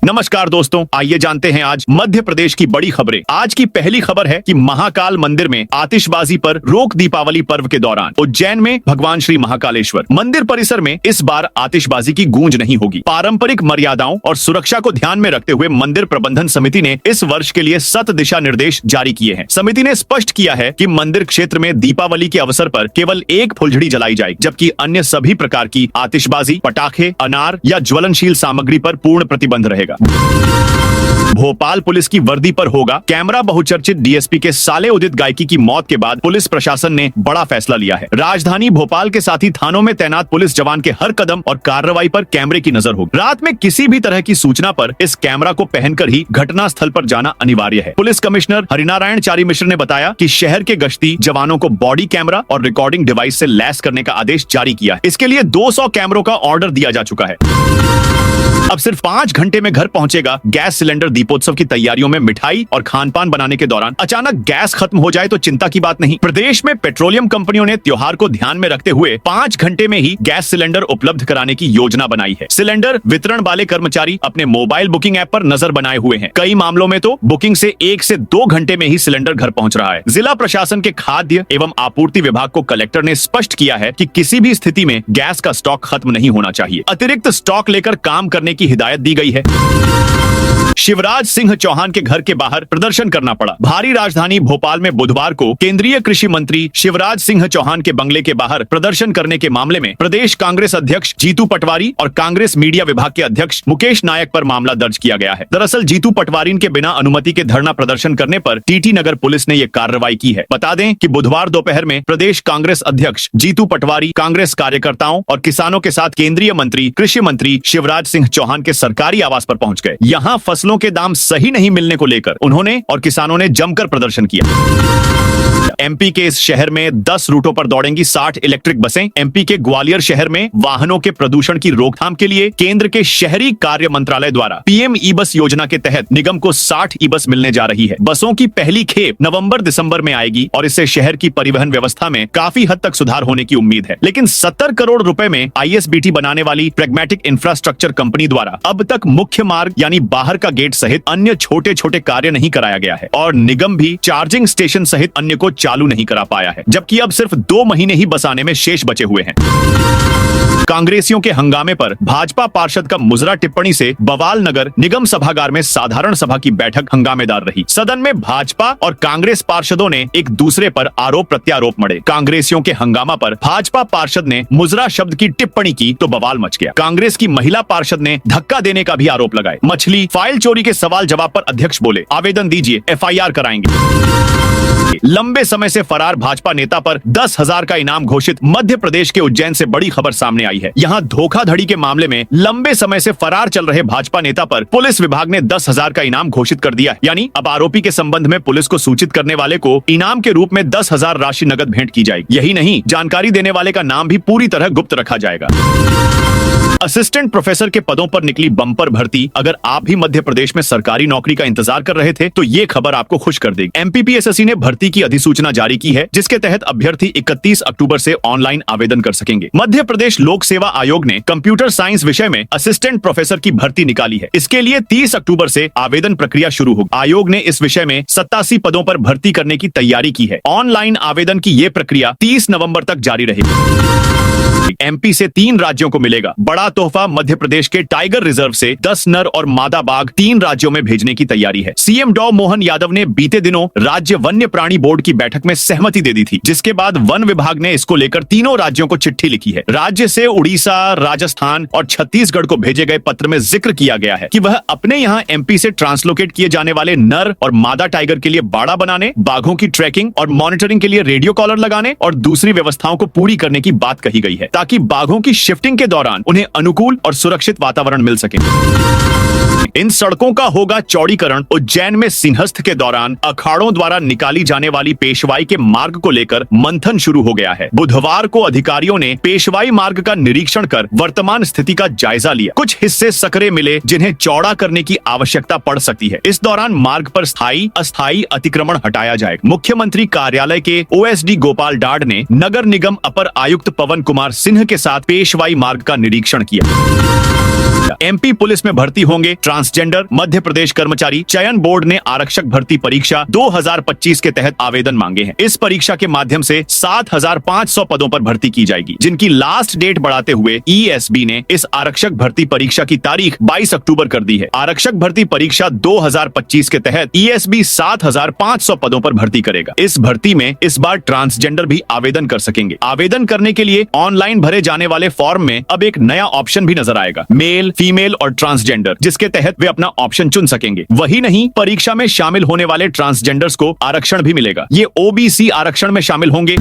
नमस्कार दोस्तों, आइए जानते हैं आज मध्य प्रदेश की बड़ी खबरें। आज की पहली खबर है कि महाकाल मंदिर में आतिशबाजी पर रोक दीपावली पर्व के दौरान। उज्जैन में भगवान श्री महाकालेश्वर मंदिर परिसर में इस बार आतिशबाजी की गूंज नहीं होगी। पारंपरिक मर्यादाओं और सुरक्षा को ध्यान में रखते हुए मंदिर प्रबंधन समिति ने इस वर्ष के लिए 7 दिशा निर्देश जारी किए हैं। समिति ने स्पष्ट किया है कि मंदिर क्षेत्र में दीपावली के अवसर पर केवल एक फुलझड़ी जलाई जाएगी, जबकि अन्य सभी प्रकार की आतिशबाजी, पटाखे, अनार या ज्वलनशील सामग्री पर पूर्ण प्रतिबंध रहेगा। भोपाल पुलिस की वर्दी पर होगा कैमरा। बहुचर्चित डीएसपी के साले उदित गायकी की मौत के बाद पुलिस प्रशासन ने बड़ा फैसला लिया है। राजधानी भोपाल के साथ ही थानों में तैनात पुलिस जवान के हर कदम और कार्रवाई पर कैमरे की नजर होगी। रात में किसी भी तरह की सूचना पर इस कैमरा को पहनकर ही घटना स्थल पर जाना अनिवार्य है। पुलिस कमिश्नर हरिनारायण चारी मिश्र ने बताया कि शहर के गश्ती जवानों को बॉडी कैमरा और रिकॉर्डिंग डिवाइस से लैस करने का आदेश जारी किया है। इसके लिए 200 कैमरों का ऑर्डर दिया जा चुका है। अब सिर्फ 5 घंटे में घर पहुंचेगा गैस सिलेंडर। दीपोत्सव की तैयारियों में मिठाई और खान पान बनाने के दौरान अचानक गैस खत्म हो जाए तो चिंता की बात नहीं। प्रदेश में पेट्रोलियम कंपनियों ने त्योहार को ध्यान में रखते हुए 5 घंटे में ही गैस सिलेंडर उपलब्ध कराने की योजना बनाई है। सिलेंडर वितरण वाले कर्मचारी अपने मोबाइल बुकिंग ऐप पर नजर बनाए हुए हैं। कई मामलों में तो बुकिंग से 1 से 2 घंटे में ही सिलेंडर घर पहुंच रहा है। जिला प्रशासन के खाद्य एवं आपूर्ति विभाग को कलेक्टर ने स्पष्ट किया है कि किसी भी स्थिति में गैस का स्टॉक खत्म नहीं होना चाहिए। अतिरिक्त स्टॉक लेकर काम करने की हिदायत दी गई है। शिवराज सिंह चौहान के घर के बाहर प्रदर्शन करना पड़ा। भारी राजधानी भोपाल में बुधवार को केंद्रीय कृषि मंत्री शिवराज सिंह चौहान के बंगले के बाहर प्रदर्शन करने के मामले में प्रदेश कांग्रेस अध्यक्ष जीतू पटवारी और कांग्रेस मीडिया विभाग के अध्यक्ष मुकेश नायक पर मामला दर्ज किया गया है। दरअसल जीतू पटवारी के बिना अनुमति के धरना प्रदर्शन करने पर टीटी नगर पुलिस ने यह कार्रवाई की है। बता दें कि बुधवार दोपहर में प्रदेश कांग्रेस अध्यक्ष जीतू पटवारी कांग्रेस कार्यकर्ताओं और किसानों के साथ केंद्रीय मंत्री कृषि मंत्री शिवराज सिंह चौहान के सरकारी आवास पर पहुंच गए। यहाँ फसलों के दाम सही नहीं मिलने को लेकर उन्होंने और किसानों ने जमकर प्रदर्शन किया। एमपी के इस शहर में 10 रूटों पर दौड़ेंगी 60 इलेक्ट्रिक बसें। एमपी के ग्वालियर शहर में वाहनों के प्रदूषण की रोकथाम के लिए केंद्र के शहरी कार्य मंत्रालय द्वारा पीएम ई बस योजना के तहत निगम को 60 ई बस मिलने जा रही है। बसों की पहली खेप नवंबर-दिसंबर में आएगी और इससे शहर की परिवहन व्यवस्था में काफी हद तक सुधार होने की उम्मीद है। लेकिन 70 करोड़ रुपए में आईएसबीटी बनाने वाली प्रैग्मेटिक इंफ्रास्ट्रक्चर कंपनी द्वारा अब तक मुख्य मार्ग यानी बाहर का गेट सहित अन्य छोटे छोटे कार्य नहीं कराया गया है और निगम भी चार्जिंग स्टेशन सहित अन्य को चालू नहीं करा पाया है, जबकि अब सिर्फ 2 महीने ही बस आने में शेष बचे हुए हैं। कांग्रेसियों के हंगामे पर भाजपा पार्षद का मुजरा टिप्पणी से बवाल नगर निगम सभागार में साधारण सभा की बैठक हंगामेदार रही। सदन में भाजपा और कांग्रेस पार्षदों ने एक दूसरे पर आरोप प्रत्यारोप मढ़े। कांग्रेसियों के हंगामा पर भाजपा पार्षद ने मुजरा शब्द की टिप्पणी की तो बवाल मच गया। कांग्रेस की महिला पार्षद ने धक्का देने का भी आरोप लगाए। मछली फाइल चोरी के सवाल जवाब पर अध्यक्ष बोले, आवेदन दीजिए, एफआईआर कराएंगे। लंबे समय से फरार भाजपा नेता पर 10,000 का इनाम घोषित। मध्य प्रदेश के उज्जैन से बड़ी खबर सामने आई है। यहाँ धोखाधड़ी के मामले में लंबे समय से फरार चल रहे भाजपा नेता पर पुलिस विभाग ने 10,000 का इनाम घोषित कर दिया है। यानी अब आरोपी के संबंध में पुलिस को सूचित करने वाले को इनाम के रूप में 10,000 राशि नगद भेंट की जाएगी। यही नहीं, जानकारी देने वाले का नाम भी पूरी तरह गुप्त रखा जाएगा। असिस्टेंट प्रोफेसर के पदों पर निकली बम्पर भर्ती। अगर आप भी मध्य प्रदेश में सरकारी नौकरी का इंतजार कर रहे थे तो ये खबर आपको खुश कर देगी। एमपीपीएसएससी ने भर्ती की अधिसूचना जारी की है, जिसके तहत अभ्यर्थी 31 अक्टूबर से ऑनलाइन आवेदन कर सकेंगे। मध्य प्रदेश लोक सेवा आयोग ने कंप्यूटर साइंस विषय में असिस्टेंट प्रोफेसर की भर्ती निकाली है। इसके लिए 30 अक्टूबर से आवेदन प्रक्रिया शुरू होगी। आयोग ने इस विषय में 87 पदों पर भर्ती करने की तैयारी की है। ऑनलाइन आवेदन की ये प्रक्रिया 30 नवंबर तक जारी रहेगी। एमपी से 3 राज्यों को मिलेगा बड़ा तोहफा। मध्य प्रदेश के टाइगर रिजर्व से 10 नर और मादा बाघ 3 राज्यों में भेजने की तैयारी है। सीएम डॉ मोहन यादव ने बीते दिनों राज्य वन्य प्राणी बोर्ड की बैठक में सहमति दे दी थी, जिसके बाद वन विभाग ने इसको लेकर तीनों राज्यों को चिट्ठी लिखी है। राज्य से उड़ीसा, राजस्थान और छत्तीसगढ़ को भेजे गए पत्र में जिक्र किया गया है कि वह अपने यहाँ एमपी से ट्रांसलोकेट किए जाने वाले नर और मादा टाइगर के लिए बाड़ा बनाने, बाघों की ट्रैकिंग और मॉनिटरिंग के लिए रेडियो कॉलर लगाने और दूसरी व्यवस्थाओं को पूरी करने की बात कही गई है, ताकि बाघों की शिफ्टिंग के दौरान उन्हें अनुकूल और सुरक्षित वातावरण मिल सके। इन सड़कों का होगा चौड़ीकरण। उज्जैन में सिंहस्थ के दौरान अखाड़ों द्वारा निकाली जाने वाली पेशवाई के मार्ग को लेकर मंथन शुरू हो गया है। बुधवार को अधिकारियों ने पेशवाई मार्ग का निरीक्षण कर वर्तमान स्थिति का जायजा लिया। कुछ हिस्से सकरे मिले जिन्हें चौड़ा करने की आवश्यकता पड़ सकती है। इस दौरान मार्ग पर स्थायी अस्थायी अतिक्रमण हटाया जाएगा। मुख्यमंत्री कार्यालय के ओएसडी गोपाल डाड ने नगर निगम अपर आयुक्त पवन कुमार सिंह के साथ पेशवाई मार्ग का निरीक्षण किया। एमपी पुलिस में भर्ती होंगे ट्रांसजेंडर ट्रांसजेंडर मध्य प्रदेश कर्मचारी चयन बोर्ड ने आरक्षक भर्ती परीक्षा 2025 के तहत आवेदन मांगे हैं। इस परीक्षा के माध्यम से 7,500 पदों पर भर्ती की जाएगी, जिनकी लास्ट डेट बढ़ाते हुए ईएसबी ने इस आरक्षक भर्ती परीक्षा की तारीख 22 अक्टूबर कर दी है। आरक्षक भर्ती परीक्षा 2025 के तहत ईएसबी 7,500 पदों पर भर्ती करेगा। इस भर्ती में इस बार ट्रांसजेंडर भी आवेदन कर सकेंगे। आवेदन करने के लिए ऑनलाइन भरे जाने वाले फॉर्म में अब एक नया ऑप्शन भी नजर आएगा, मेल, फीमेल और ट्रांसजेंडर, जिसके तहत वे अपना ऑप्शन चुन सकेंगे। वही नहीं, परीक्षा में शामिल होने वाले ट्रांसजेंडर्स को आरक्षण भी मिलेगा। ये ओबीसी आरक्षण में शामिल होंगे।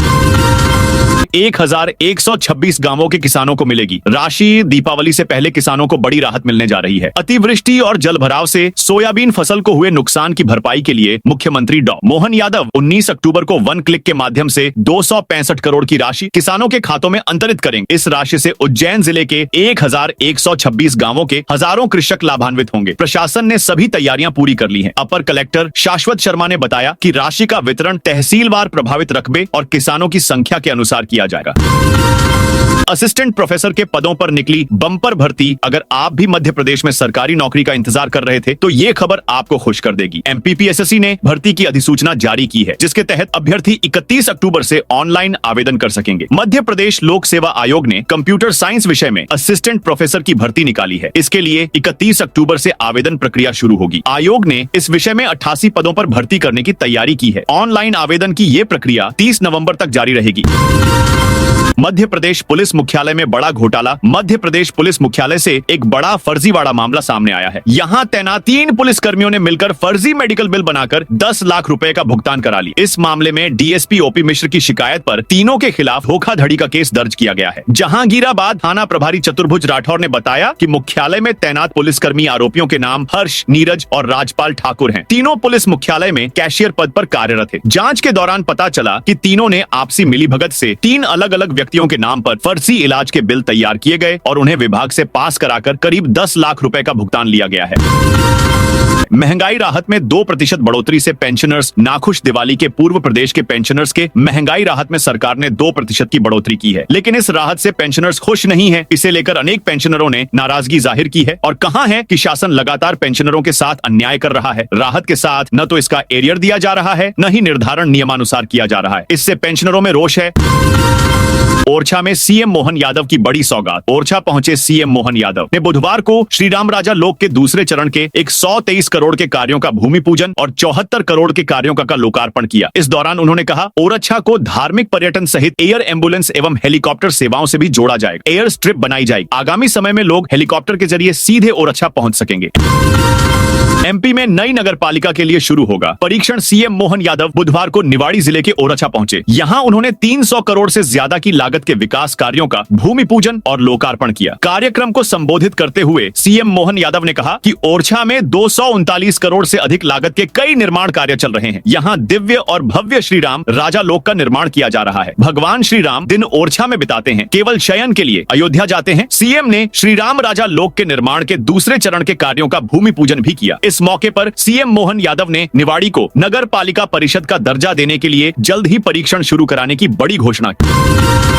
1,126 गांवों के किसानों को मिलेगी राशि। दीपावली से पहले किसानों को बड़ी राहत मिलने जा रही है। अतिवृष्टि और जलभराव से सोयाबीन फसल को हुए नुकसान की भरपाई के लिए मुख्यमंत्री डॉ मोहन यादव 19 अक्टूबर को वन क्लिक के माध्यम से 265 करोड़ की राशि किसानों के खातों में अंतरित करेंगे। इस राशि से उज्जैन जिले के 1,126 गांवों के हजारों कृषक लाभान्वित होंगे। प्रशासन ने सभी तैयारियां पूरी कर ली हैं। अपर कलेक्टर शाश्वत शर्मा ने बताया कि राशि का वितरण तहसीलवार प्रभावित रकबे और किसानों की संख्या के अनुसार किया जाएगा। असिस्टेंट प्रोफेसर के पदों पर निकली बम्पर भर्ती। अगर आप भी मध्य प्रदेश में सरकारी नौकरी का इंतजार कर रहे थे तो ये खबर आपको खुश कर देगी। एमपीपीएसएससी ने भर्ती की अधिसूचना जारी की है, जिसके तहत अभ्यर्थी 31 अक्टूबर से ऑनलाइन आवेदन कर सकेंगे। मध्य प्रदेश लोक सेवा आयोग ने कंप्यूटर साइंस विषय में असिस्टेंट प्रोफेसर की भर्ती निकाली है। इसके लिए 31 अक्टूबर से आवेदन प्रक्रिया शुरू होगी। आयोग ने इस विषय में 88 पदों पर भर्ती करने की तैयारी की है। ऑनलाइन आवेदन की ये प्रक्रिया 30 नवंबर तक जारी रहेगी। मध्य प्रदेश पुलिस मुख्यालय में बड़ा घोटाला। मध्य प्रदेश पुलिस मुख्यालय से एक बड़ा फर्जीवाड़ा मामला सामने आया है। यहाँ तैनात 3 पुलिस कर्मियों ने मिलकर फर्जी मेडिकल बिल बनाकर 10 लाख रुपए का भुगतान करा ली। इस मामले में डीएसपी ओपी मिश्र की शिकायत पर तीनों के खिलाफ धोखाधड़ी का केस दर्ज किया गया है। जहांगीराबाद थाना प्रभारी चतुर्भुज राठौर ने बताया कि मुख्यालय में तैनात पुलिसकर्मी आरोपियों के नाम हर्ष, नीरज और राजपाल ठाकुर हैं। तीनों पुलिस मुख्यालय में कैशियर पद पर कार्यरत है। जांच के दौरान पता चला कि तीनों ने आपसी मिलीभगत से 3 अलग अलग व्यक्तियों के नाम पर फर्जी इलाज के बिल तैयार किए गए और उन्हें विभाग से पास कराकर करीब 10 लाख रुपए का भुगतान लिया गया है। महंगाई राहत में 2% बढ़ोतरी से पेंशनर्स नाखुश। दिवाली के पूर्व प्रदेश के पेंशनर्स के महंगाई राहत में सरकार ने 2% की बढ़ोतरी की है, लेकिन इस राहत से पेंशनर्स खुश नहीं हैं। इसे लेकर अनेक पेंशनरों ने नाराजगी जाहिर की है। और कहा है कि शासन लगातार पेंशनरों के साथ अन्याय कर रहा है। राहत के साथ न तो इसका एरियर दिया जा रहा है, न ही निर्धारण नियमानुसार किया जा रहा है। इससे पेंशनरों में रोष है। ओरछा में सीएम मोहन यादव की बड़ी सौगात। ओरछा पहुंचे सीएम मोहन यादव ने बुधवार को श्री राम राजा लोक के दूसरे चरण के 123 करोड़ के कार्यों का भूमि पूजन और 74 करोड़ के कार्यों का लोकार्पण किया। इस दौरान उन्होंने कहा, ओरछा को धार्मिक पर्यटन सहित एयर एम्बुलेंस एवं हेलीकॉप्टर सेवाओं से भी जोड़ा जाएगा। एयर स्ट्रिप बनाई जाएगी। आगामी समय में लोग हेलीकॉप्टर के जरिए सीधे ओरछा पहुंच सकेंगे। एमपी में नई नगर पालिका के लिए शुरू होगा परीक्षण। सीएम मोहन यादव बुधवार को निवाड़ी जिले के ओरछा पहुंचे। यहां उन्होंने 300 करोड़ से ज्यादा की लागत के विकास कार्यों का भूमि पूजन और लोकार्पण किया। कार्यक्रम को संबोधित करते हुए सीएम मोहन यादव ने कहा कि ओरछा में 239 करोड़ से अधिक लागत के कई निर्माण कार्य चल रहे हैं। यहां दिव्य और भव्य श्री राम राजा लोक का निर्माण किया जा रहा है। भगवान श्री राम दिन ओरछा में बिताते हैं, केवल शयन के लिए अयोध्या जाते हैं। सीएम ने श्री राम राजा लोक के निर्माण के दूसरे चरण के कार्यों का भूमि पूजन भी किया। इस मौके पर सीएम मोहन यादव ने निवाड़ी को नगर पालिका परिषद का दर्जा देने के लिए जल्द ही परीक्षण शुरू कराने की बड़ी घोषणा की।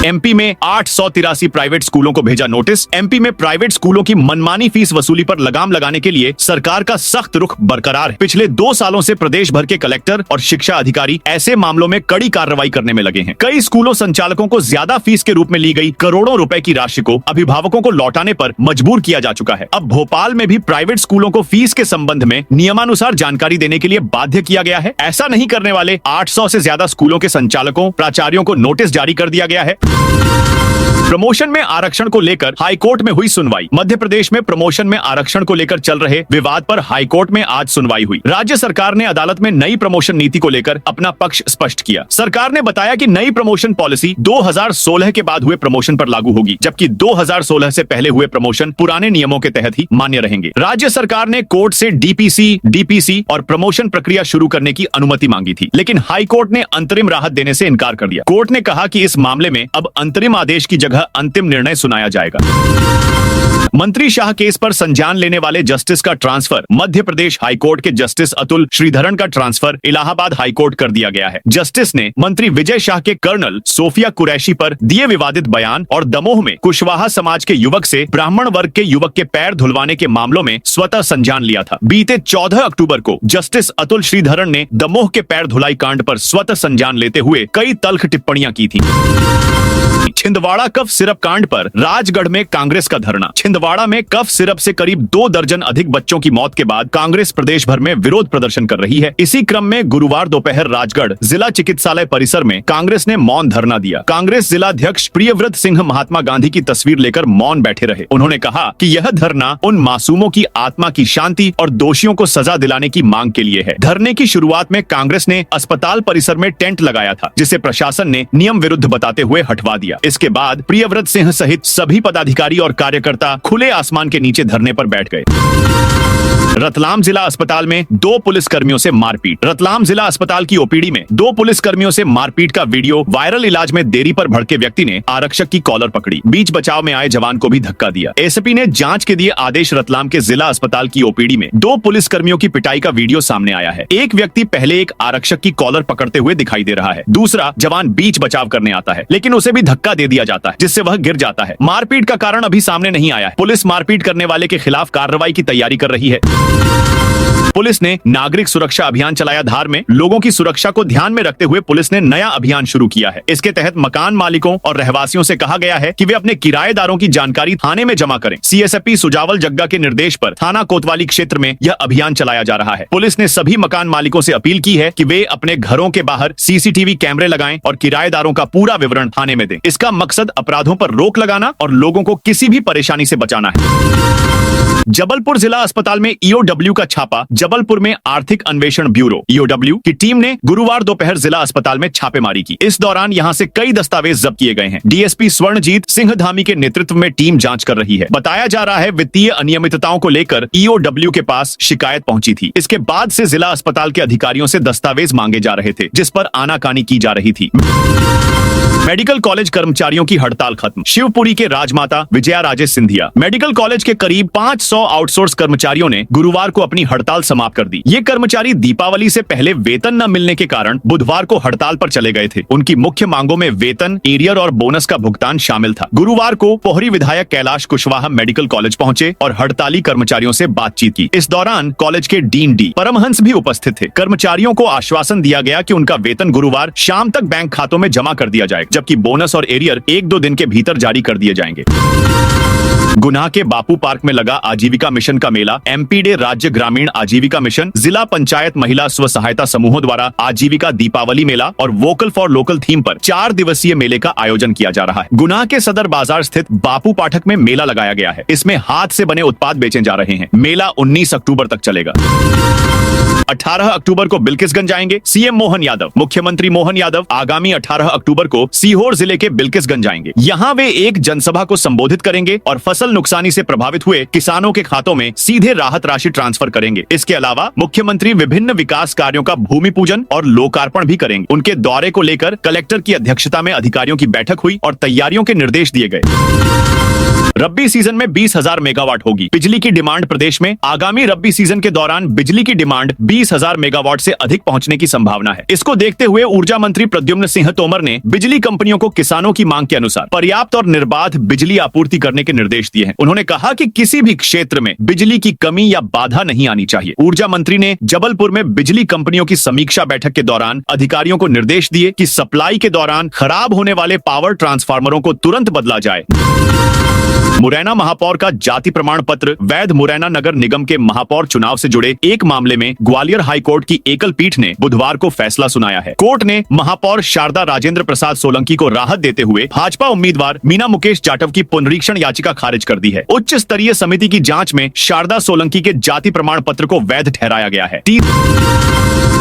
एमपी में 883 प्राइवेट स्कूलों को भेजा नोटिस। एमपी में प्राइवेट स्कूलों की मनमानी फीस वसूली पर लगाम लगाने के लिए सरकार का सख्त रुख बरकरार है। पिछले 2 सालों से प्रदेश भर के कलेक्टर और शिक्षा अधिकारी ऐसे मामलों में कड़ी कार्रवाई करने में लगे हैं। कई स्कूलों संचालकों को ज्यादा फीस के रूप में ली गई करोड़ों रुपए की राशि को अभिभावकों को लौटाने पर मजबूर किया जा चुका है। अब भोपाल में भी प्राइवेट स्कूलों को फीस के संबंध में नियमानुसार जानकारी देने के लिए बाध्य किया गया है। ऐसा नहीं करने वाले 800 से ज्यादा स्कूलों के संचालकों, प्राचार्यों को नोटिस जारी कर दिया गया है। प्रमोशन में आरक्षण को लेकर हाईकोर्ट में हुई सुनवाई। मध्य प्रदेश में प्रमोशन में आरक्षण को लेकर चल रहे विवाद पर हाईकोर्ट में आज सुनवाई हुई। राज्य सरकार ने अदालत में नई प्रमोशन नीति को लेकर अपना पक्ष स्पष्ट किया। सरकार ने बताया कि नई प्रमोशन पॉलिसी 2016 के बाद हुए प्रमोशन पर लागू होगी, जबकि 2016 से पहले हुए प्रमोशन पुराने नियमों के तहत ही मान्य रहेंगे। राज्य सरकार ने कोर्ट से डीपीसी और प्रमोशन प्रक्रिया शुरू करने की अनुमति मांगी थी, लेकिन हाईकोर्ट ने अंतरिम राहत देने से इनकार कर दिया। कोर्ट ने कहा कि इस मामले में अब अंतरिम आदेश की जगह अंतिम निर्णय सुनाया जाएगा। मंत्री शाह केस पर संज्ञान लेने वाले जस्टिस का ट्रांसफर मध्य प्रदेश हाईकोर्ट के जस्टिस अतुल श्रीधरन का ट्रांसफर इलाहाबाद हाईकोर्ट कर दिया गया है। जस्टिस ने मंत्री विजय शाह के कर्नल सोफिया कुरैशी पर दिए विवादित बयान और दमोह में कुशवाहा समाज के युवक से ब्राह्मण वर्ग के युवक के पैर धुलवाने के मामलों में स्वतः संज्ञान लिया था। बीते 14 अक्टूबर को जस्टिस अतुल श्रीधरन ने दमोह के पैर धुलाई कांड पर स्वतः संज्ञान लेते हुए कई तल्ख टिप्पणियां की थी। छिंदवाड़ा कफ सिरप कांड पर राजगढ़ में कांग्रेस का धरना। छिंदवाड़ा में कफ सिरप से करीब 2 दर्जन अधिक बच्चों की मौत के बाद कांग्रेस प्रदेश भर में विरोध प्रदर्शन कर रही है। इसी क्रम में गुरुवार दोपहर राजगढ़ जिला चिकित्सालय परिसर में कांग्रेस ने मौन धरना दिया। कांग्रेस जिलाध्यक्ष प्रियव्रत सिंह महात्मा गांधी की तस्वीर लेकर मौन बैठे रहे। उन्होंने कहा कि यह धरना उन मासूमों की आत्मा की शांति और दोषियों को सजा दिलाने की मांग के लिए है। धरने की शुरुआत में कांग्रेस ने अस्पताल परिसर में टेंट लगाया था, जिसे प्रशासन ने नियम विरुद्ध बताते हुए हटवा दिया। इसके बाद प्रियव्रत सिंह सहित सभी पदाधिकारी और कार्यकर्ता खुले आसमान के नीचे धरने पर बैठ गए। रतलाम जिला अस्पताल में 2 पुलिसकर्मियों से मारपीट। रतलाम जिला अस्पताल की ओपीडी में 2 पुलिसकर्मियों से मारपीट का वीडियो वायरल। इलाज में देरी पर भड़के व्यक्ति ने आरक्षक की कॉलर पकड़ी, बीच बचाव में आए जवान को भी धक्का दिया। एसपी ने जांच के दिए आदेश। रतलाम के जिला अस्पताल की ओपीडी में 2 पुलिसकर्मियों की पिटाई का वीडियो सामने आया है। एक व्यक्ति पहले एक आरक्षक की कॉलर पकड़ते हुए दिखाई दे रहा है, दूसरा जवान बीच बचाव करने आता है, लेकिन उसे भी धक्का दे दिया जाता है, जिससे वह गिर जाता है। मारपीट का कारण अभी सामने नहीं आया है। पुलिस मारपीट करने वाले के खिलाफ कार्रवाई की तैयारी कर रही है। पुलिस ने नागरिक सुरक्षा अभियान चलाया। धार में लोगों की सुरक्षा को ध्यान में रखते हुए पुलिस ने नया अभियान शुरू किया है। इसके तहत मकान मालिकों और रहवासियों से कहा गया है कि वे अपने किराएदारों की जानकारी थाने में जमा करें। सीएसपी सुजावल जग्गा के निर्देश पर थाना कोतवाली क्षेत्र में यह अभियान चलाया जा रहा है। पुलिस ने सभी मकान मालिकों से अपील की है कि वे अपने घरों के बाहर सीसीटीवी कैमरे लगाएं और किराएदारों का पूरा विवरण थाने में दें। इसका मकसद अपराधों पर रोक लगाना और लोगों को किसी भी परेशानी से बचाना है। जबलपुर जिला अस्पताल में ईओडब्ल्यू का छापा। जबलपुर में आर्थिक अन्वेषण ब्यूरो ईओडब्ल्यू की टीम ने गुरुवार दोपहर जिला अस्पताल में छापेमारी की। इस दौरान यहां से कई दस्तावेज जब्त किए गए हैं। डीएसपी स्वर्णजीत सिंह धामी के नेतृत्व में टीम जांच कर रही है। बताया जा रहा है वित्तीय अनियमितताओं को लेकर ईओडब्ल्यू के पास शिकायत पहुंची थी। इसके बाद से जिला अस्पताल के अधिकारियों से दस्तावेज मांगे जा रहे थे, जिस पर आनाकानी की जा रही थी। मेडिकल कॉलेज कर्मचारियों की हड़ताल खत्म। शिवपुरी के राजमाता विजया राजे सिंधिया मेडिकल कॉलेज के करीब 500 आउटसोर्स कर्मचारियों ने गुरुवार को अपनी हड़ताल समाप्त कर दी। ये कर्मचारी दीपावली से पहले वेतन न मिलने के कारण बुधवार को हड़ताल पर चले गए थे। उनकी मुख्य मांगों में वेतन, एरियर और बोनस का भुगतान शामिल था। गुरुवार को पोहरी विधायक कैलाश कुशवाहा मेडिकल कॉलेज पहुंचे और हड़ताली कर्मचारियों से बातचीत की। इस दौरान कॉलेज के डीन डी परमहंस भी उपस्थित थे। कर्मचारियों को आश्वासन दिया गया कि उनका वेतन गुरुवार शाम तक बैंक खातों में जमा कर दिया जाएगा, जबकि बोनस और एरियर 1-2 दिन के भीतर जारी कर दिए जाएंगे। गुना के बापू पार्क में लगा आजीविका मिशन का मेला। एमपी डे राज्य ग्रामीण आजीविका मिशन, जिला पंचायत महिला स्व सहायता समूहों द्वारा आजीविका दीपावली मेला और वोकल फॉर लोकल थीम पर 4 दिवसीय मेले का आयोजन किया जा रहा है। गुना के सदर बाजार स्थित बापू पाठक में मेला लगाया गया है। इसमें हाथ से बने उत्पाद बेचे जा रहे हैं। मेला 19 अक्टूबर तक चलेगा। 18 अक्टूबर को बिल्किसगंज आएंगे सीएम मोहन यादव। मुख्यमंत्री मोहन यादव आगामी 18 अक्टूबर को सीहोर जिले के बिल्किसगंज आएंगे। यहां वे एक जनसभा को संबोधित करेंगे और फसल नुकसानी से प्रभावित हुए किसानों के खातों में सीधे राहत राशि ट्रांसफर करेंगे। इसके अलावा मुख्यमंत्री विभिन्न विकास कार्यों का भूमि पूजन और लोकार्पण भी करेंगे। उनके दौरे को लेकर कलेक्टर की अध्यक्षता में अधिकारियों की बैठक हुई और तैयारियों के निर्देश दिए गए। रब्बी सीजन में 20,000 मेगावाट होगी बिजली की डिमांड। प्रदेश में आगामी रब्बी सीजन के दौरान बिजली की डिमांड 20,000 मेगावाट से अधिक पहुंचने की संभावना है। इसको देखते हुए ऊर्जा मंत्री प्रद्युम्न सिंह तोमर ने बिजली कंपनियों को किसानों की मांग के अनुसार पर्याप्त और निर्बाध बिजली आपूर्ति करने के निर्देश दिए हैं। उन्होंने कहा कि किसी भी क्षेत्र में बिजली की कमी या बाधा नहीं आनी चाहिए। ऊर्जा मंत्री ने जबलपुर में बिजली कंपनियों की समीक्षा बैठक के दौरान अधिकारियों को निर्देश दिए कि सप्लाई के दौरान खराब होने वाले पावर ट्रांसफार्मरों को तुरंत बदला जाए। मुरैना महापौर का जाति प्रमाण पत्र वैध। मुरैना नगर निगम के महापौर चुनाव से जुड़े एक मामले में ग्वालियर हाईकोर्ट की एकल पीठ ने बुधवार को फैसला सुनाया है। कोर्ट ने महापौर शारदा राजेंद्र प्रसाद सोलंकी को राहत देते हुए भाजपा उम्मीदवार मीना मुकेश जाटव की पुनरीक्षण याचिका खारिज कर दी है। उच्च स्तरीय समिति की जांच में शारदा सोलंकी के जाति प्रमाण पत्र को वैध ठहराया गया है।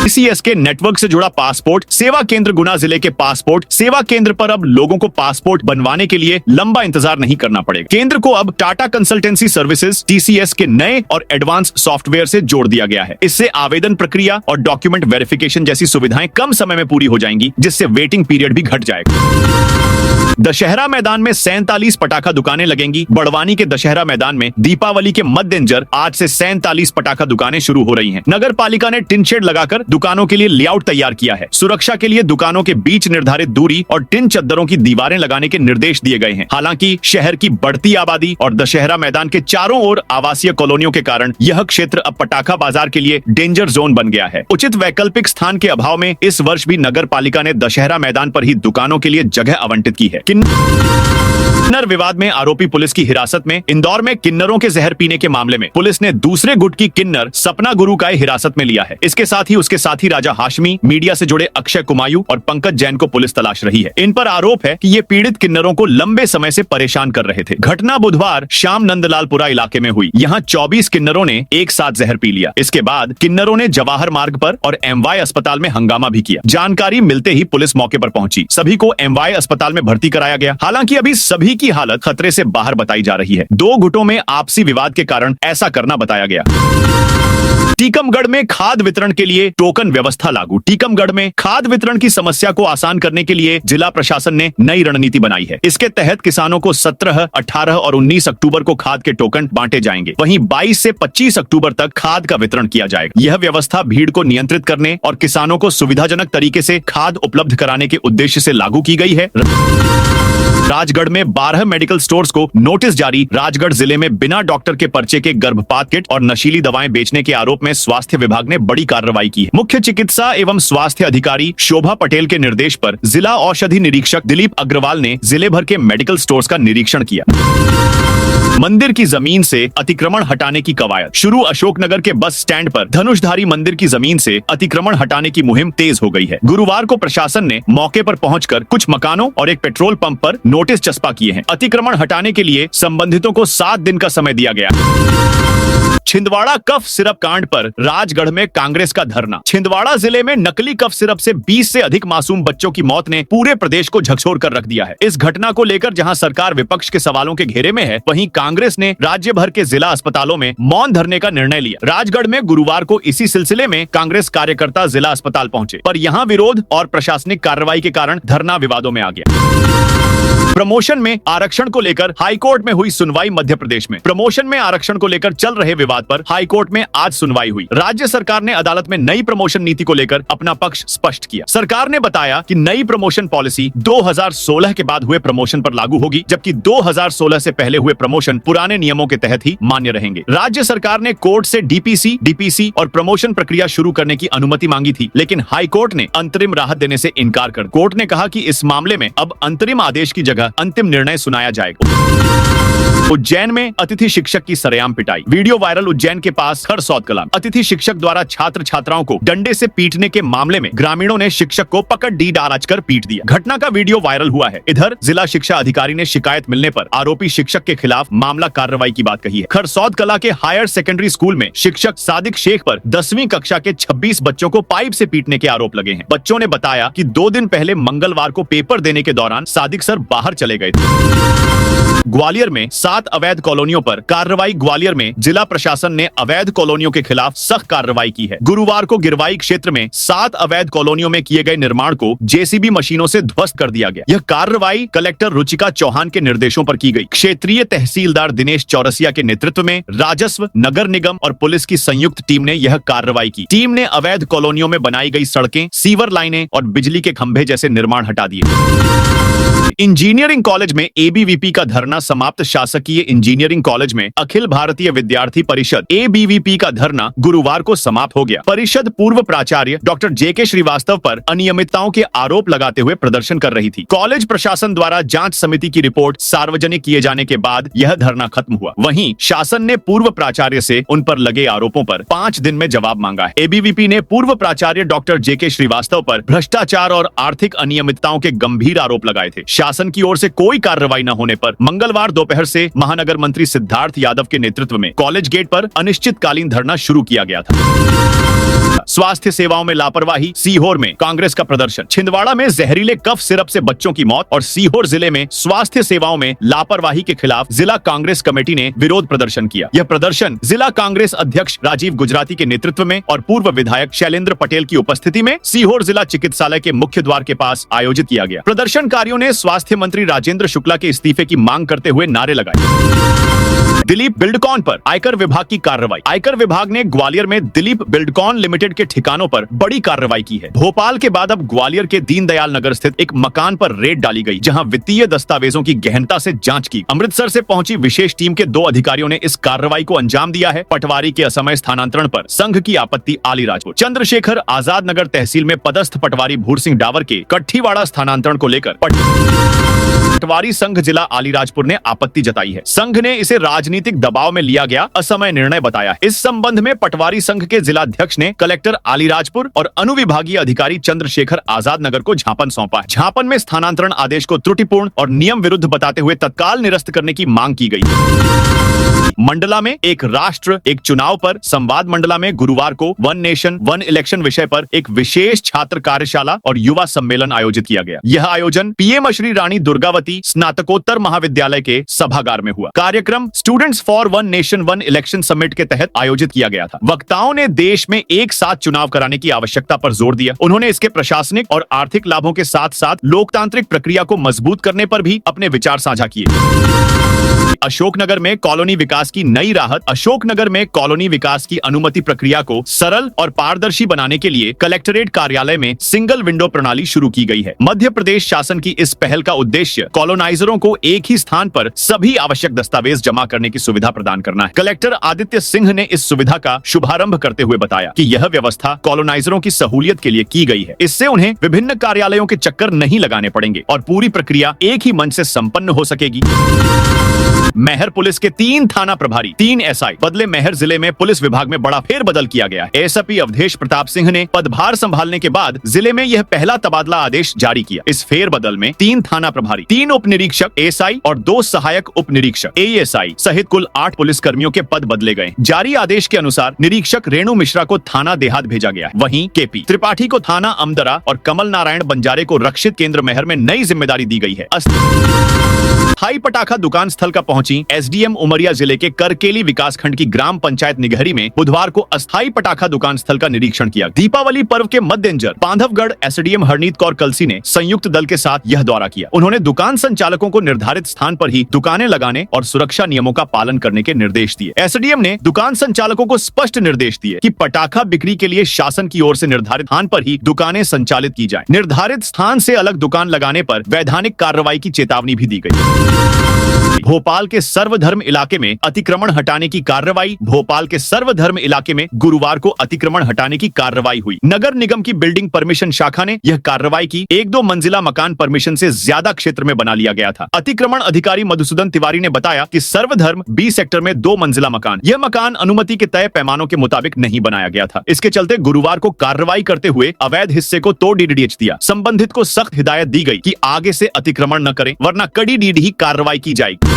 टीसीएस के नेटवर्क से जुड़ा पासपोर्ट सेवा केंद्र गुना जिले के पासपोर्ट सेवा केंद्र पर अब लोगों को पासपोर्ट बनवाने के लिए लंबा इंतजार नहीं करना पड़ेगा। केंद्र को अब टाटा कंसल्टेंसी सर्विसेज टीसीएस के नए और एडवांस सॉफ्टवेयर से जोड़ दिया गया है। इससे आवेदन प्रक्रिया और डॉक्यूमेंट वेरिफिकेशन जैसी सुविधाएं कम समय में पूरी हो जाएंगी, जिससे वेटिंग पीरियड भी घट जाएगा। दशहरा मैदान में 47 पटाखा दुकानें लगेंगी। बड़वानी के दशहरा मैदान में दीपावली के मद्देनजर आज से 47 पटाखा दुकानें शुरू हो रही हैं। नगर पालिका ने टिन शेड लगाकर दुकानों के लिए लेआउट तैयार किया है। सुरक्षा के लिए दुकानों के बीच निर्धारित दूरी और टिन चद्दरों की दीवारें लगाने के निर्देश दिए गए हैं। हालांकि शहर की बढ़ती आबादी और दशहरा मैदान के चारों ओर आवासीय कॉलोनियों के कारण यह क्षेत्र अब पटाखा बाजार के लिए डेंजर जोन बन गया है। उचित वैकल्पिक स्थान के अभाव में इस वर्ष भी नगर पालिका ने दशहरा मैदान पर ही दुकानों के लिए जगह आवंटित की है। किन्नर विवाद में आरोपी पुलिस की हिरासत में। इंदौर में किन्नरों के जहर पीने के मामले में पुलिस ने दूसरे गुट की किन्नर सपना गुरुकाय हिरासत में लिया है। इसके साथ ही उसके साथी राजा हाशमी, मीडिया से जुड़े अक्षय कुमायूं और पंकज जैन को पुलिस तलाश रही है। इन पर आरोप है कि ये पीड़ित किन्नरों को लंबे समय से परेशान कर रहे थे। घटना बुधवार शाम नंदलालपुरा इलाके में हुई। यहाँ 24 किन्नरों ने एक साथ जहर पी लिया। इसके बाद किन्नरों ने जवाहर मार्ग पर और एमवाय अस्पताल में हंगामा भी किया। जानकारी मिलते ही पुलिस मौके पर पहुंची। सभी को एमवाय अस्पताल में भर्ती कराया गया। हालांकि अभी सभी की हालत खतरे से बाहर बताई जा रही है। दो गुटों में आपसी विवाद के कारण ऐसा करना बताया गया। टीकमगढ़ में खाद वितरण के लिए टोकन व्यवस्था लागू। टीकमगढ़ में खाद वितरण की समस्या को आसान करने के लिए जिला प्रशासन ने नई रणनीति बनाई है। इसके तहत किसानों को 17, 18 और 19 अक्टूबर को खाद के टोकन बांटे जाएंगे। वहीं 22 से 25 अक्टूबर तक खाद का वितरण किया जाएगा। यह व्यवस्था भीड़ को नियंत्रित करने और किसानों को सुविधाजनक तरीके से खाद उपलब्ध कराने के उद्देश्य से लागू की गई है। राजगढ़ में 12 मेडिकल स्टोर्स को नोटिस जारी। राजगढ़ जिले में बिना डॉक्टर के पर्चे के गर्भपात किट और नशीली दवाएं बेचने के आरोप में स्वास्थ्य विभाग ने बड़ी कार्रवाई की है। मुख्य चिकित्सा एवं स्वास्थ्य अधिकारी शोभा पटेल के निर्देश पर जिला औषधि निरीक्षक दिलीप अग्रवाल ने जिले भर के मेडिकल स्टोर्स का निरीक्षण किया। मंदिर की जमीन से अतिक्रमण हटाने की कवायद शुरू। अशोकनगर के बस स्टैंड पर धनुषधारी मंदिर की जमीन से अतिक्रमण हटाने की मुहिम तेज हो गई है। गुरुवार को प्रशासन ने मौके पर पहुंचकर कुछ मकानों और एक पेट्रोल पंप पर नोटिस चस्पा किए हैं। अतिक्रमण हटाने के लिए संबंधितों को 7 दिन का समय दिया गया। छिंदवाड़ा कफ सिरप कांड पर राजगढ़ में कांग्रेस का धरना। छिंदवाड़ा जिले में नकली कफ सिरप से 20 से अधिक मासूम बच्चों की मौत ने पूरे प्रदेश को झकझोर कर रख दिया है। इस घटना को लेकर जहां सरकार विपक्ष के सवालों के घेरे में है, वहीं कांग्रेस ने राज्य भर के जिला अस्पतालों में मौन धरने का निर्णय लिया। राजगढ़ में गुरुवार को इसी सिलसिले में कांग्रेस कार्यकर्ता जिला अस्पताल पहुंचे, पर यहाँ विरोध और प्रशासनिक कार्रवाई के कारण धरना विवादों में आ गया। प्रमोशन में आरक्षण को लेकर हाईकोर्ट में हुई सुनवाई। मध्य प्रदेश में प्रमोशन में आरक्षण को लेकर चल रहे विवाद पर हाईकोर्ट में आज सुनवाई हुई। राज्य सरकार ने अदालत में नई प्रमोशन नीति को लेकर अपना पक्ष स्पष्ट किया। सरकार ने बताया कि नई प्रमोशन पॉलिसी 2016 के बाद हुए प्रमोशन पर लागू होगी, जबकि 2016 से पहले हुए प्रमोशन पुराने नियमों के तहत ही मान्य रहेंगे। राज्य सरकार ने कोर्ट से डीपीसी और प्रमोशन प्रक्रिया शुरू करने की अनुमति मांगी थी, लेकिन हाईकोर्ट ने अंतरिम राहत देने से इनकार कर कोर्ट ने कहा कि इस मामले में अब अंतरिम आदेश की जगह अंतिम निर्णय सुनाया जाएगा। उज्जैन में अतिथि शिक्षक की सरेआम पिटाई। Video viral. उज्जैन के पास खरसौद कला अतिथि शिक्षक द्वारा छात्र छात्राओं को डंडे से पीटने के मामले में ग्रामीणों ने शिक्षक को पकड़ डी डाराज कर पीट दिया। घटना का वीडियो वायरल हुआ है। इधर जिला शिक्षा अधिकारी ने शिकायत मिलने पर आरोपी शिक्षक के खिलाफ मामला कार्रवाई की बात कही है। खरसौद कला के हायर सेकेंडरी स्कूल में शिक्षक सादिक शेख पर 10वीं कक्षा के 26 बच्चों को पाइप से पीटने के आरोप लगे हैं। बच्चों ने बताया कि 2 दिन पहले मंगलवार को पेपर देने के दौरान सादिक सर बाहर चले गए थे। ग्वालियर में 7 अवैध कॉलोनियों पर कार्रवाई। ग्वालियर में जिला प्रशासन ने अवैध कॉलोनियों के खिलाफ सख्त कार्रवाई की है। गुरुवार को गिरवाई क्षेत्र में 7 अवैध कॉलोनियों में किए गए निर्माण को जेसीबी मशीनों से ध्वस्त कर दिया गया। यह कार्रवाई कलेक्टर रुचिका चौहान के निर्देशों पर की गई। क्षेत्रीय तहसीलदार दिनेश चौरसिया के नेतृत्व में राजस्व, नगर निगम और पुलिस की संयुक्त टीम ने यह कार्रवाई की। टीम ने अवैध कॉलोनियों में बनाई गई सड़कें, सीवर लाइनें और बिजली के खंभे जैसे निर्माण हटा दिए। इंजीनियरिंग कॉलेज में एबीवीपी का धरना समाप्त। शासकीय इंजीनियरिंग कॉलेज में अखिल भारतीय विद्यार्थी परिषद एबीवीपी का धरना गुरुवार को समाप्त हो गया। परिषद पूर्व प्राचार्य डॉक्टर जेके श्रीवास्तव पर अनियमितताओं के आरोप लगाते हुए प्रदर्शन कर रही थी। कॉलेज प्रशासन द्वारा जांच समिति की रिपोर्ट सार्वजनिक किए जाने के बाद यह धरना खत्म हुआ। वहीं शासन ने पूर्व प्राचार्य से उन पर लगे आरोपों पर 5 दिन में जवाब मांगा है। एबीवीपी ने पूर्व प्राचार्य डॉक्टर जेके श्रीवास्तव पर भ्रष्टाचार और आर्थिक अनियमितताओं के गंभीर आरोप लगाए थे। शासन की ओर से कोई कार्रवाई न होने पर मंगलवार दोपहर से महानगर मंत्री सिद्धार्थ यादव के नेतृत्व में कॉलेज गेट पर अनिश्चितकालीन धरना शुरू किया गया था। था। स्वास्थ्य सेवाओं में लापरवाही, सीहोर में कांग्रेस का प्रदर्शन। छिंदवाड़ा में जहरीले कफ सिरप से बच्चों की मौत और सीहोर जिले में स्वास्थ्य सेवाओं में लापरवाही के खिलाफ जिला कांग्रेस कमेटी ने विरोध प्रदर्शन किया। यह प्रदर्शन जिला कांग्रेस अध्यक्ष राजीव गुजराती के नेतृत्व में और पूर्व विधायक शैलेंद्र पटेल की उपस्थिति में सीहोर जिला चिकित्सालय के मुख्य द्वार के पास आयोजित किया गया। प्रदर्शनकारियों ने स्वास्थ्य मंत्री राजेंद्र शुक्ला के इस्तीफे की मांग करते हुए नारे लगाए। दिलीप बिल्डकॉन पर आयकर विभाग की कार्रवाई। आयकर विभाग ने ग्वालियर में दिलीप बिल्डकॉन लिमिटेड के ठिकानों पर बड़ी कार्रवाई की है। भोपाल के बाद अब ग्वालियर के दीनदयाल नगर स्थित एक मकान पर रेड डाली गई, जहां वित्तीय दस्तावेजों की गहनता से जांच की। अमृतसर से पहुंची विशेष टीम के 2 अधिकारियों ने इस कार्रवाई को अंजाम दिया है। पटवारी के असमय स्थानांतरण पर संघ की आपत्ति अलीराजपुर। चंद्रशेखर आजाद नगर तहसील में पदस्थ पटवारी भूर सिंह डावर के कट्ठीवाड़ा स्थानांतरण को लेकर पटवारी संघ जिला अलीराजपुर ने आपत्ति जताई है। संघ ने इसे राजनीतिक दबाव में लिया गया असमय निर्णय बताया। इस संबंध में पटवारी संघ के जिलाध्यक्ष ने कलेक्टर अलीराजपुर और अनुविभागीय अधिकारी चंद्रशेखर आजाद नगर को ज्ञापन सौंपा है। ज्ञापन में स्थानांतरण आदेश को त्रुटिपूर्ण और नियम विरुद्ध बताते हुए तत्काल निरस्त करने की मांग की गई। मंडला में एक राष्ट्र एक चुनाव पर संवाद मंडला में गुरुवार को वन नेशन वन इलेक्शन विषय पर एक विशेष छात्र कार्यशाला और युवा सम्मेलन आयोजित किया गया। यह आयोजन पीएम श्री रानी दुर्गावती स्नातकोत्तर महाविद्यालय के सभागार में हुआ। कार्यक्रम students for one nation one election summit के तहत आयोजित किया गया था। वक्ताओं ने देश में एक साथ चुनाव कराने की आवश्यकता पर जोर दिया। उन्होंने इसके प्रशासनिक और आर्थिक लाभों के साथ साथ लोकतांत्रिक प्रक्रिया को मजबूत करने पर भी अपने विचार साझा किए। अशोकनगर में कॉलोनी विकास की नई राहत। अशोकनगर में कॉलोनी विकास की अनुमति प्रक्रिया को सरल और पारदर्शी बनाने के लिए कलेक्टरेट कार्यालय में सिंगल विंडो प्रणाली शुरू की गई है। मध्य प्रदेश शासन की इस पहल का उद्देश्य कॉलोनाइजरों को एक ही स्थान पर सभी आवश्यक दस्तावेज जमा करने की सुविधा प्रदान करना है। कलेक्टर आदित्य सिंह ने इस सुविधा का शुभारंभ करते हुए बताया कि यह व्यवस्था कॉलोनाइजरों की सहूलियत के लिए की गई है। इससे उन्हें विभिन्न कार्यालयों के चक्कर नहीं लगाने पड़ेंगे और पूरी प्रक्रिया एक ही मंच से संपन्न हो सकेगी। महर पुलिस के 3 थाना प्रभारी 3 एसआई बदले। महर जिले में पुलिस विभाग में बड़ा फेरबदल किया गया है। एसपी अवधेश प्रताप सिंह ने पदभार संभालने के बाद जिले में यह पहला तबादला आदेश जारी किया। इस फेरबदल में 3 थाना प्रभारी, 3 उप निरीक्षक एएसआई और 2 सहायक उप निरीक्षक एएसआई सहित कुल 8 पुलिस कर्मियों के पद बदले गए। जारी आदेश के अनुसार निरीक्षक रेणु मिश्रा को थाना देहात भेजा गया। वहीं केपी त्रिपाठी को थाना अमदरा और कमल नारायण बंजारे को रक्षित केंद्र महर में नई जिम्मेदारी दी गई है। अस्थाई पटाखा दुकान स्थल का पहुंची एसडीएम उमरिया जिले के करकेली विकासखंड की ग्राम पंचायत निगहरी में बुधवार को अस्थाई पटाखा दुकान स्थल का निरीक्षण किया। दीपावली पर्व के मद्देनजर बांधवगढ़ एसडीएम हरनीत कौर कलसी ने संयुक्त दल के साथ यह दौरा किया। उन्होंने दुकान संचालकों को निर्धारित स्थान पर ही दुकानें लगाने और सुरक्षा नियमों का पालन करने के निर्देश दिए। एसडीएम ने दुकान संचालकों को स्पष्ट निर्देश दिए कि पटाखा बिक्री के लिए शासन की ओर से निर्धारित स्थान पर ही दुकानें संचालित की जाए। निर्धारित स्थान से अलग दुकान लगाने पर वैधानिक कार्रवाई की चेतावनी भी दी गई। भोपाल के सर्वधर्म इलाके में अतिक्रमण हटाने की कार्रवाई। भोपाल के सर्वधर्म इलाके में गुरुवार को अतिक्रमण हटाने की कार्रवाई हुई। नगर निगम की बिल्डिंग परमिशन शाखा ने यह कार्रवाई की। 1-2 मंजिला मकान परमिशन से ज्यादा क्षेत्र में बना लिया गया था। अतिक्रमण अधिकारी मधुसूदन तिवारी ने बताया कि सर्वधर्म बी सेक्टर में 2 मंजिला मकान, यह मकान अनुमति के तय पैमानों के मुताबिक नहीं बनाया गया था। इसके चलते गुरुवार को कार्रवाई करते हुए अवैध हिस्से को तोड़ डीडीएच दिया। संबंधित को सख्त हिदायत दी गई कि आगे से अतिक्रमण न करें, वरना कड़ी डीडी कार्रवाई की जाएगी।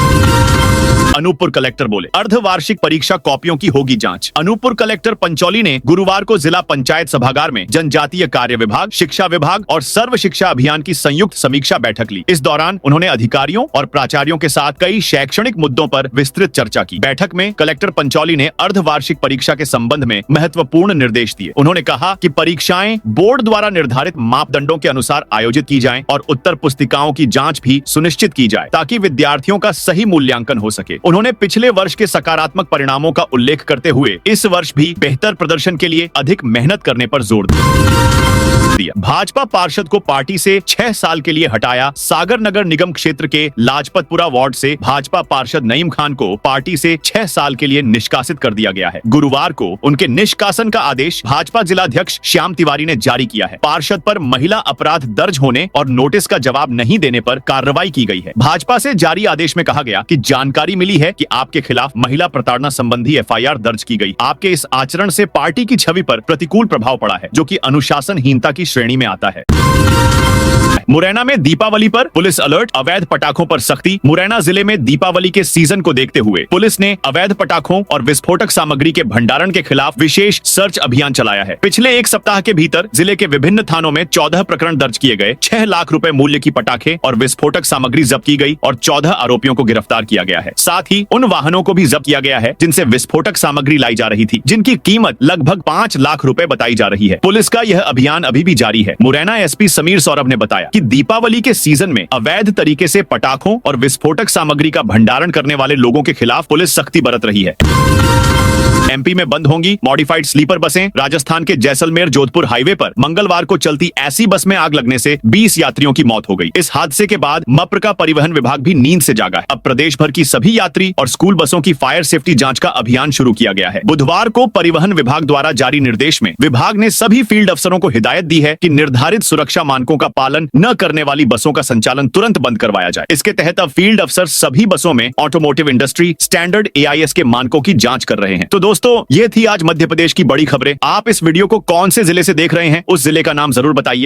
अनूपपुर कलेक्टर बोले, अर्धवार्षिक परीक्षा कॉपियों की होगी जांच। अनूपपुर कलेक्टर पंचौली ने गुरुवार को जिला पंचायत सभागार में जनजातीय कार्य विभाग, शिक्षा विभाग और सर्व शिक्षा अभियान की संयुक्त समीक्षा बैठक ली। इस दौरान उन्होंने अधिकारियों और प्राचार्यों के साथ कई शैक्षणिक मुद्दों पर विस्तृत चर्चा की। बैठक में कलेक्टर पंचौली ने अर्धवार्षिक परीक्षा के संबंध में महत्वपूर्ण निर्देश दिए। उन्होंने कहा कि परीक्षाएं बोर्ड द्वारा निर्धारित मापदंडों के अनुसार आयोजित की जाएं और उत्तर पुस्तिकाओं की जांच भी सुनिश्चित की जाए ताकि विद्यार्थियों का सही मूल्यांकन हो सके। उन्होंने पिछले वर्ष के सकारात्मक परिणामों का उल्लेख करते हुए इस वर्ष भी बेहतर प्रदर्शन के लिए अधिक मेहनत करने पर जोर दिया। भाजपा पार्षद को पार्टी से 6 साल के लिए हटाया। सागर नगर निगम क्षेत्र के लाजपतपुरा वार्ड से भाजपा पार्षद नईम खान को पार्टी से 6 साल के लिए निष्कासित कर दिया गया है। गुरुवार को उनके निष्कासन का आदेश भाजपा जिलाध्यक्ष श्याम तिवारी ने जारी किया है। पार्षद पर महिला अपराध दर्ज होने और नोटिस का जवाब नहीं देने पर कार्रवाई की गई है। भाजपा से जारी आदेश में कहा गया कि जानकारी मिली है कि आपके खिलाफ महिला प्रताड़ना संबंधी एफआईआर दर्ज की गई। आपके इस आचरण से पार्टी की छवि पर प्रतिकूल प्रभाव पड़ा है, जो कि अनुशासनहीन संवेदनहीनता की श्रेणी में आता है। मुरैना में दीपावली पर पुलिस अलर्ट, अवैध पटाखों पर सख्ती। मुरैना जिले में दीपावली के सीजन को देखते हुए पुलिस ने अवैध पटाखों और विस्फोटक सामग्री के भंडारण के खिलाफ विशेष सर्च अभियान चलाया है। पिछले एक सप्ताह के भीतर जिले के विभिन्न थानों में 14 प्रकरण दर्ज किए गए, 6 लाख रुपए मूल्य की पटाखे और विस्फोटक सामग्री जब्त की गई और 14 आरोपियों को गिरफ्तार किया गया है। साथ ही उन वाहनों को भी जब्त किया गया है जिनसे विस्फोटक सामग्री लाई जा रही थी, जिनकी कीमत लगभग 5 लाख रुपए बताई जा रही है। पुलिस का यह अभियान अभी भी जारी है। मुरैना एसपी समीर सौरभ ने बताया कि दीपावली के सीजन में अवैध तरीके से पटाखों और विस्फोटक सामग्री का भंडारण करने वाले लोगों के खिलाफ पुलिस सख्ती बरत रही है। एमपी में बंद होंगी मॉडिफाइड स्लीपर बसें। राजस्थान के जैसलमेर जोधपुर हाईवे पर मंगलवार को चलती ऐसी बस में आग लगने से 20 यात्रियों की मौत हो गई। इस हादसे के बाद मप्र का परिवहन विभाग भी नींद से जागा है। अब प्रदेश भर की सभी यात्री और स्कूल बसों की फायर सेफ्टी जांच का अभियान शुरू किया गया है। बुधवार को परिवहन विभाग द्वारा जारी निर्देश में विभाग ने सभी फील्ड अफसरों को हिदायत दी है कि निर्धारित सुरक्षा मानकों का पालन न करने वाली बसों का संचालन तुरंत बंद करवाया जाए। इसके तहत अब फील्ड अफसर सभी बसों में ऑटोमोटिव इंडस्ट्री स्टैंडर्ड AIS के मानकों की जांच कर रहे हैं। तो दोस्तों, ये थी आज मध्य प्रदेश की बड़ी खबरें। आप इस वीडियो को कौन से जिले से देख रहे हैं, उस जिले का नाम जरूर बताइए।